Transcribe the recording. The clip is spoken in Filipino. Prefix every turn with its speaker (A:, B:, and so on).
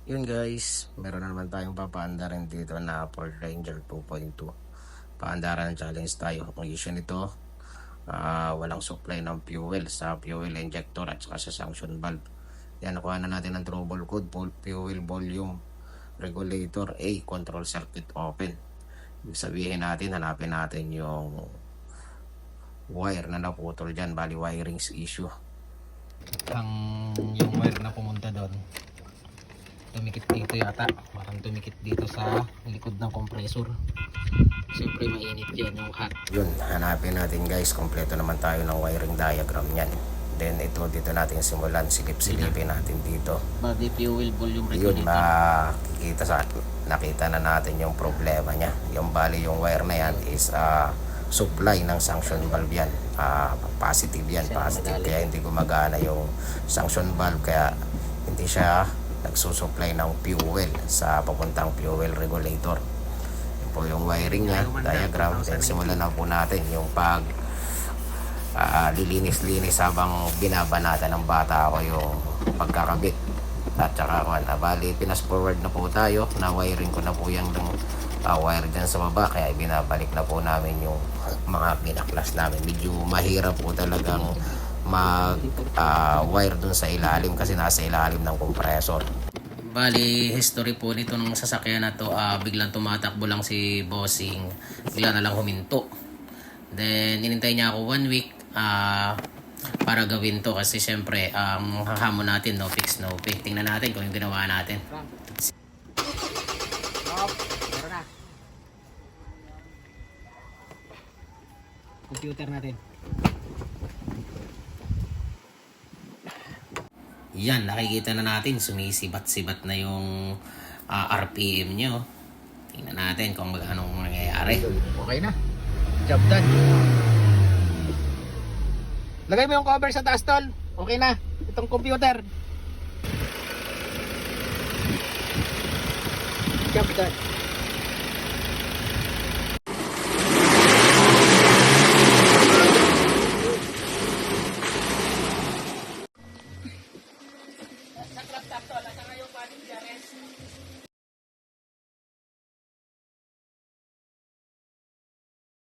A: Yun guys, meron na naman tayong papaandarin dito na Ford Ranger 2.2. Paandaran ng challenge tayo. Ang issue nito, walang supply ng fuel sa fuel injector at saka sa suction valve. Yan, nakuha na natin ang trouble code, fuel volume regulator A, control circuit open. Ibig sabihin natin, hanapin natin yung wire na naputol dyan, bali wirings issue. Yung wire na pumunta doon, tumikit dito yata, parang tumikit dito sa likod ng compressor. Siyempre mainit yan yung hot. Yun, hanapin natin guys, kompleto naman tayo ng wiring diagram nyan. Then ito, dito natin simulan, silip-silipin natin dito.
B: Body fuel volume
A: Yun,
B: regulator.
A: nakita na natin yung problema nya. Yung bali yung wire na yan is supply ng suction valve yan. Positive yan, positive. Kaya hindi gumagana yung suction valve, kaya hindi siya nagsusupply ng fuel sa papuntang fuel regulator. Yun po yung wiring niya, diagram. Then simulan na po natin yung pag lilinis-linis habang binabanatan ng bata ako yung pagkakabit. At saka bali pinas forward na po tayo, na wiring ko na po yung wire dyan sa baba, kaya binabalik na po namin yung mga pinaklas namin. Medyo mahirap po talagang mag wire dun sa ilalim kasi nasa ilalim ng compressor.
B: Bali, history po nito ng sasakyan na to, biglang tumatakbo lang si bossing, bigla na lang huminto. Then inintay niya ako 1 week para gawin to, kasi syempre ang hamon natin no fix no pay. Tingnan natin kung yung ginawa natin. Computer natin. Yan, nakikita na natin sumisibat-sibat na yung RPM nyo. Tingnan natin kung anong nangyayari.
C: Okay na. Job done. Lagay mo yung cover sa taas, tol. Okay na. Itong computer. Job done.